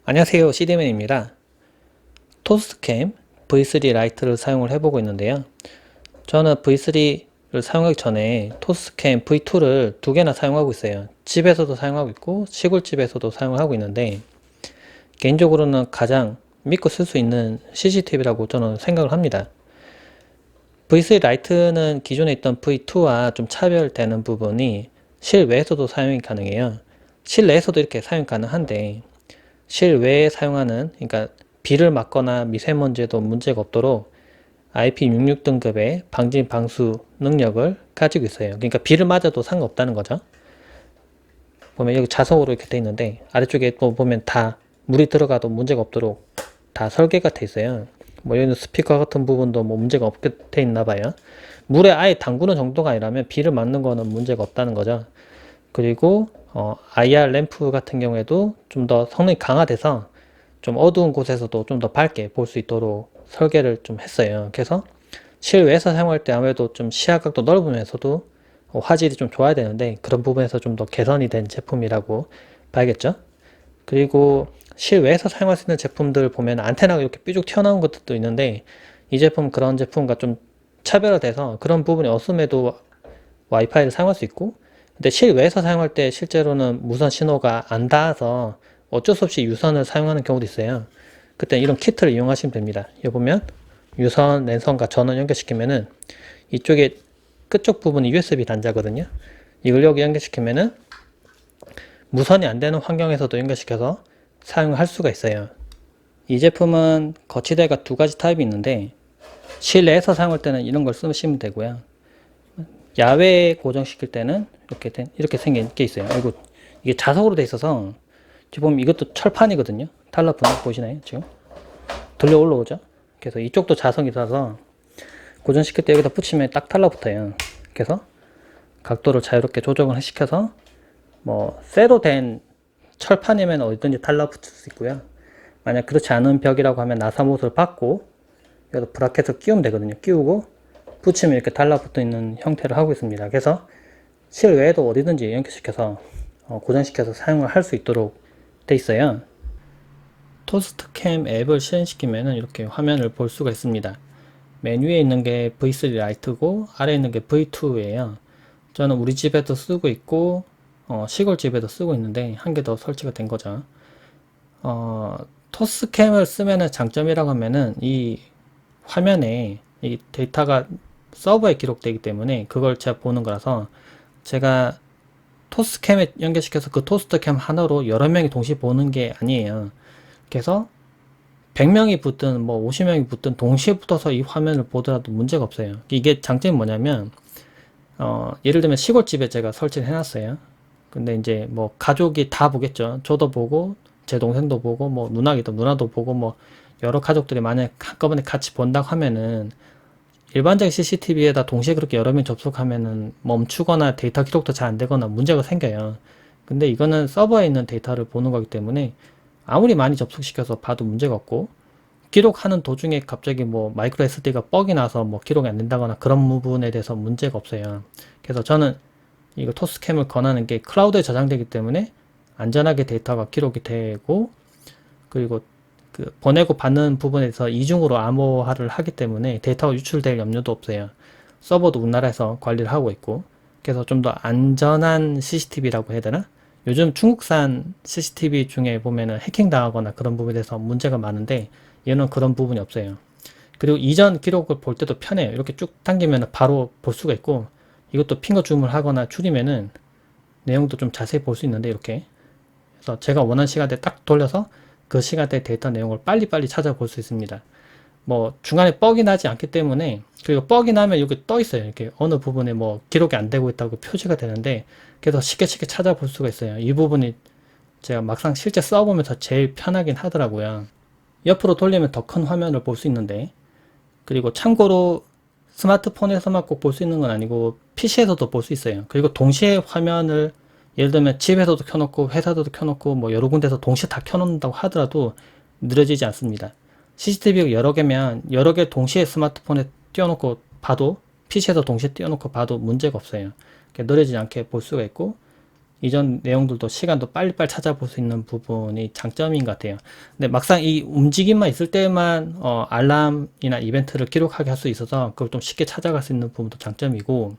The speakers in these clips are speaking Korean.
안녕하세요, CD맨입니다. 토스트캠 V3 라이트를 사용을 해보고 있는데요. 저는 V3를 사용하기 전에 토스트캠 V2를 두 개나 사용하고 있어요. 집에서도 사용하고 있고 시골집에서도 사용하고 있는데, 개인적으로는 가장 믿고 쓸 수 있는 CCTV라고 저는 생각을 합니다. V3 라이트는 기존에 있던 V2와 좀 차별되는 부분이 실외에서도 사용이 가능해요. 실내에서도 이렇게 사용 가능한데, 실외에 사용하는, 그러니까 비를 맞거나 미세먼지에도 문제가 없도록 IP66 등급의 방진 방수 능력을 가지고 있어요. 그러니까 비를 맞아도 상관없다는 거죠. 보면 여기 자석으로 이렇게 돼 있는데, 아래쪽에 또 보면 다 물이 들어가도 문제가 없도록 다 설계가 돼 있어요. 뭐 여기는 스피커 같은 부분도 뭐 문제가 없게 돼 있나 봐요. 물에 아예 담그는 정도가 아니라면 비를 맞는 거는 문제가 없다는 거죠. 그리고 IR 램프 같은 경우에도 좀 더 성능이 강화돼서 좀 어두운 곳에서도 좀 더 밝게 볼 수 있도록 설계를 좀 했어요. 그래서 실외에서 사용할 때 아무래도 좀 시야각도 넓으면서도 화질이 좀 좋아야 되는데, 그런 부분에서 좀 더 개선이 된 제품이라고 봐야겠죠. 그리고 실외에서 사용할 수 있는 제품들 보면 안테나가 이렇게 삐죽 튀어나온 것들도 있는데, 이 제품은 그런 제품과 좀 차별화돼서 그런 부분이 없음에도 와이파이를 사용할 수 있고, 근데 실외에서 사용할 때 실제로는 무선 신호가 안 닿아서 어쩔 수 없이 유선을 사용하는 경우도 있어요. 그때 이런 키트를 이용하시면 됩니다. 여기 보면 유선, 랜선과 전원 연결시키면은 이쪽에 끝쪽 부분이 USB 단자거든요. 이걸 여기 연결시키면은 무선이 안 되는 환경에서도 연결시켜서 사용할 수가 있어요. 이 제품은 거치대가 두 가지 타입이 있는데, 실내에서 사용할 때는 이런 걸 쓰시면 되고요. 야외에 고정시킬 때는 이렇게 생긴 게 있어요. 그리고 이게 자석으로 돼 있어서, 지금 보면 이것도 철판이거든요. 달라붙는 거 보시나요? 지금 들려 올라오죠. 그래서 이쪽도 자석이 있어서 고정시킬 때 여기다 붙이면 딱 달라붙어요. 그래서 각도를 자유롭게 조정을 시켜서 뭐 쇠로 된 철판이면 어디든지 달라붙을 수 있고요. 만약 그렇지 않은 벽이라고 하면 나사못을 받고 여기다 브라켓을 끼우면 되거든요. 끼우고 붙이면 이렇게 달라붙어 있는 형태를 하고 있습니다. 그래서 실외에도 어디든지 연결시켜서 고정시켜서 사용을 할 수 있도록 돼 있어요. 토스트캠 앱을 실행시키면 이렇게 화면을 볼 수가 있습니다. 맨 위에 있는 게 V3 라이트고 아래에 있는 게 V2예요. 저는 우리 집에도 쓰고 있고 시골집에도 쓰고 있는데 한 개 더 설치가 된 거죠. 토스캠을 쓰면 장점이라고 하면은 이 화면에 이 데이터가 서버에 기록되기 때문에 그걸 제가 보는 거라서, 제가 토스캠에 연결시켜서 그 토스트캠 하나로 여러 명이 동시에 보는 게 아니에요. 그래서 100명이 붙든 뭐 50명이 붙든 동시에 붙어서 이 화면을 보더라도 문제가 없어요. 이게 장점이 뭐냐면 예를 들면 시골집에 제가 설치를 해놨어요. 근데 이제 뭐 가족이 다 보겠죠. 저도 보고 제 동생도 보고 뭐 누나도 보고 뭐 여러 가족들이 만약 한꺼번에 같이 본다고 하면은, 일반적인 CCTV에다 동시에 그렇게 여러 명 접속하면은 멈추거나 데이터 기록도 잘 안 되거나 문제가 생겨요. 근데 이거는 서버에 있는 데이터를 보는 거기 때문에 아무리 많이 접속시켜서 봐도 문제가 없고, 기록하는 도중에 갑자기 뭐 마이크로 SD가 뻑이 나서 뭐 기록이 안 된다거나 그런 부분에 대해서 문제가 없어요. 그래서 저는 이거 토스캠을 권하는 게 클라우드에 저장되기 때문에 안전하게 데이터가 기록이 되고, 그리고 그 보내고 받는 부분에서 이중으로 암호화를 하기 때문에 데이터가 유출될 염려도 없어요. 서버도 우리나라에서 관리를 하고 있고, 그래서 좀 더 안전한 CCTV라고 해야 되나? 요즘 중국산 CCTV 중에 보면은 해킹 당하거나 그런 부분에 대해서 문제가 많은데, 얘는 그런 부분이 없어요. 그리고 이전 기록을 볼 때도 편해요. 이렇게 쭉 당기면 바로 볼 수가 있고, 이것도 핑거 줌을 하거나 줄이면은 내용도 좀 자세히 볼 수 있는데, 이렇게. 그래서 제가 원하는 시간대에 딱 돌려서 그 시간대 데이터 내용을 빨리빨리 찾아볼 수 있습니다. 뭐 중간에 뻑이 나지 않기 때문에, 그리고 뻑이 나면 여기 떠 있어요. 이렇게 어느 부분에 뭐 기록이 안 되고 있다고 표시가 되는데, 그래서 쉽게 찾아볼 수가 있어요. 이 부분이 제가 막상 실제 써보면서 제일 편하긴 하더라고요. 옆으로 돌리면 더 큰 화면을 볼 수 있는데, 그리고 참고로 스마트폰에서만 꼭 볼 수 있는 건 아니고 PC에서도 볼 수 있어요. 그리고 동시에 화면을, 예를 들면 집에서도 켜놓고 회사도 켜놓고 뭐 여러 군데서 동시에 다 켜놓는다고 하더라도 느려지지 않습니다. CCTV가 여러 개면 여러 개 동시에 스마트폰에 띄워놓고 봐도, PC에서 동시에 띄워놓고 봐도 문제가 없어요. 느려지지 않게 볼 수가 있고, 이전 내용들도 시간도 빨리빨리 찾아볼 수 있는 부분이 장점인 것 같아요. 근데 막상 이 움직임만 있을 때만 알람이나 이벤트를 기록하게 할 수 있어서 그걸 좀 쉽게 찾아갈 수 있는 부분도 장점이고,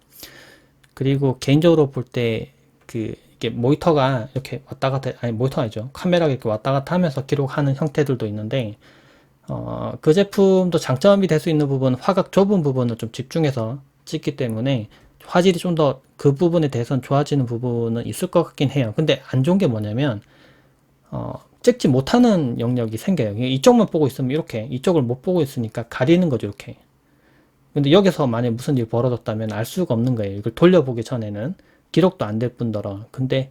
그리고 개인적으로 볼 때 이게 모니터가 이렇게 왔다 갔다, 아니 모니터 아니죠, 카메라가 이렇게 왔다 갔다 하면서 기록하는 형태들도 있는데, 그 제품도 장점이 될 수 있는 부분, 화각 좁은 부분을 좀 집중해서 찍기 때문에 화질이 좀 더 그 부분에 대해서는 좋아지는 부분은 있을 것 같긴 해요. 근데 안 좋은 게 뭐냐면 찍지 못하는 영역이 생겨요. 이쪽만 보고 있으면 이렇게, 이쪽을 못 보고 있으니까 가리는 거죠, 이렇게. 근데 여기서 만약에 무슨 일이 벌어졌다면 알 수가 없는 거예요. 이걸 돌려보기 전에는 기록도 안 될 뿐더러. 근데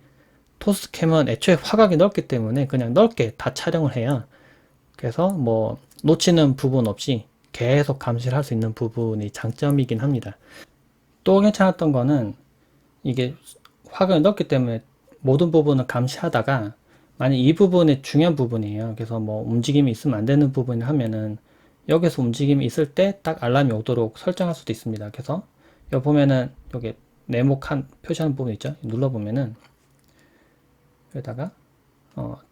토스캠은 애초에 화각이 넓기 때문에 그냥 넓게 다 촬영을 해요. 그래서 뭐 놓치는 부분 없이 계속 감시를 할 수 있는 부분이 장점이긴 합니다. 또 괜찮았던 거는 이게 화각이 넓기 때문에 모든 부분을 감시하다가 만약 이 부분이 중요한 부분이에요. 그래서 뭐 움직임이 있으면 안 되는 부분을 하면은 여기서 움직임이 있을 때 딱 알람이 오도록 설정할 수도 있습니다. 그래서 여기 보면은 여기 네모칸 표시하는 부분 있죠? 눌러보면은 여기다가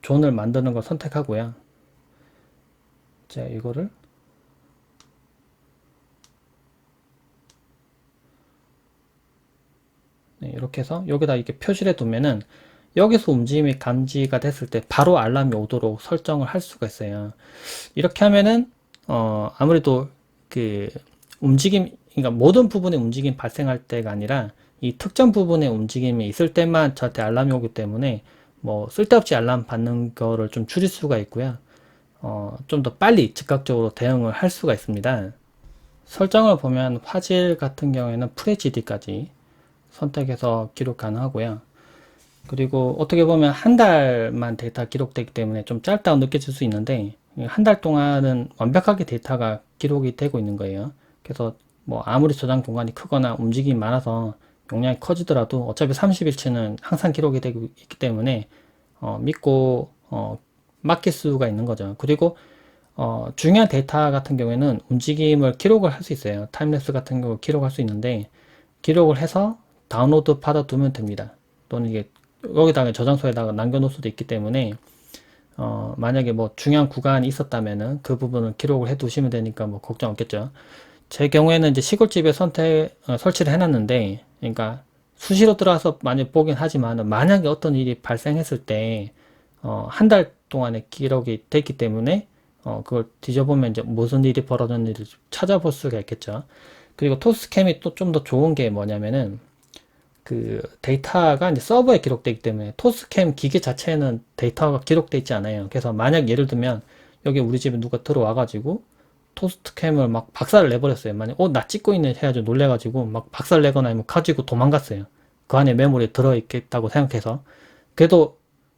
존을 만드는 걸 선택하고요. 자, 이거를 네, 이렇게 해서 여기다 이렇게 표시를 해두면은 여기서 움직임이 감지가 됐을 때 바로 알람이 오도록 설정을 할 수가 있어요. 이렇게 하면은 아무래도 그 움직임, 그러니까 모든 부분의 움직임 발생할 때가 아니라 이 특정 부분의 움직임이 있을 때만 저한테 알람이 오기 때문에 뭐 쓸데없이 알람 받는 거를 좀 줄일 수가 있고요. 좀 더 빨리 즉각적으로 대응을 할 수가 있습니다. 설정을 보면 화질 같은 경우에는 FHD까지 선택해서 기록 가능하고요. 그리고 어떻게 보면 한 달만 데이터 기록되기 때문에 좀 짧다고 느껴질 수 있는데 한 달 동안은 완벽하게 데이터가 기록이 되고 있는 거예요. 그래서 뭐 아무리 저장 공간이 크거나 움직임이 많아서 용량이 커지더라도 어차피 30일치는 항상 기록이 되고 있기 때문에 믿고 맡길 수가 있는 거죠. 그리고 중요한 데이터 같은 경우에는 움직임을 기록을 할 수 있어요. 타임랩스 같은 경우 기록할 수 있는데 기록을 해서 다운로드 받아두면 됩니다. 또는 이게 여기다가 저장소에다가 남겨놓을 수도 있기 때문에 만약에 뭐 중요한 구간이 있었다면은 그 부분을 기록을 해 두시면 되니까 뭐 걱정 없겠죠. 제 경우에는 이제 시골집에 설치를 해놨는데, 그러니까 수시로 들어와서 많이 보긴 하지만 만약에 어떤 일이 발생했을 때 한 달 동안의 기록이 됐기 때문에 그걸 뒤져보면 이제 무슨 일이 벌어졌는지 찾아볼 수가 있겠죠. 그리고 토스캠이 또 좀 더 좋은 게 뭐냐면은 그 데이터가 이제 서버에 기록되기 때문에 토스캠 기계 자체에는 데이터가 기록되어 있지 않아요. 그래서 만약 예를 들면 여기 우리 집에 누가 들어와 가지고 토스트캠을 막 박살을 내버렸어요. 만약 나 찍고 있네 해가지고 놀래가지고 막 박살 내거나 아니면 가지고 도망갔어요. 그 안에 메모리에 들어있겠다고 생각해서. 그래도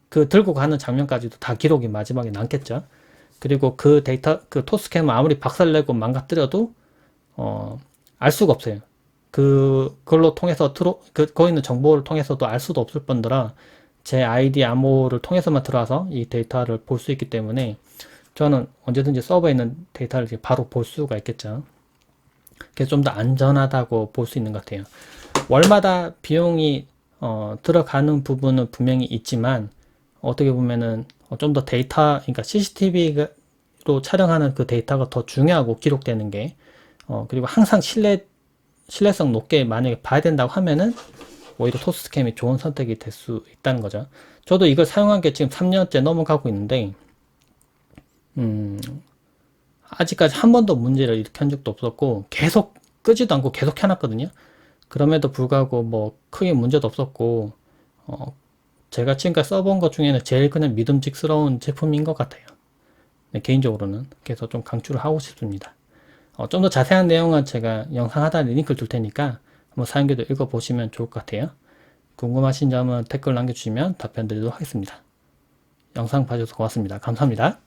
그 들고 가는 장면까지도 다 기록이 마지막에 남겠죠. 그리고 그 데이터, 그 토스캠을 아무리 박살내고 망가뜨려도 알 수가 없어요. 그걸로 통해서 거기 있는 정보를 통해서도 알 수도 없을 뿐더러 제 아이디 암호를 통해서만 들어와서 이 데이터를 볼 수 있기 때문에 저는 언제든지 서버에 있는 데이터를 바로 볼 수가 있겠죠. 그래서 좀 더 안전하다고 볼 수 있는 것 같아요. 월마다 비용이 들어가는 부분은 분명히 있지만 어떻게 보면은 좀 더 데이터, 그러니까 CCTV로 촬영하는 그 데이터가 더 중요하고 기록되는 게 그리고 항상 신뢰성 높게 만약에 봐야 된다고 하면은 오히려 토스트캠이 좋은 선택이 될 수 있다는 거죠. 저도 이걸 사용한 게 지금 3년째 넘어가고 있는데 아직까지 한 번도 문제를 일으킨 적도 없었고 계속 끄지도 않고 계속 해놨거든요. 그럼에도 불구하고 뭐 크게 문제도 없었고 제가 지금까지 써본 것 중에는 제일 그냥 믿음직스러운 제품인 것 같아요. 네, 개인적으로는. 그래서 좀 강추를 하고 싶습니다. 좀 더 자세한 내용은 제가 영상 하단에 링크를 둘 테니까 한번 사용기도 읽어보시면 좋을 것 같아요. 궁금하신 점은 댓글 남겨주시면 답변 드리도록 하겠습니다. 영상 봐주셔서 고맙습니다. 감사합니다.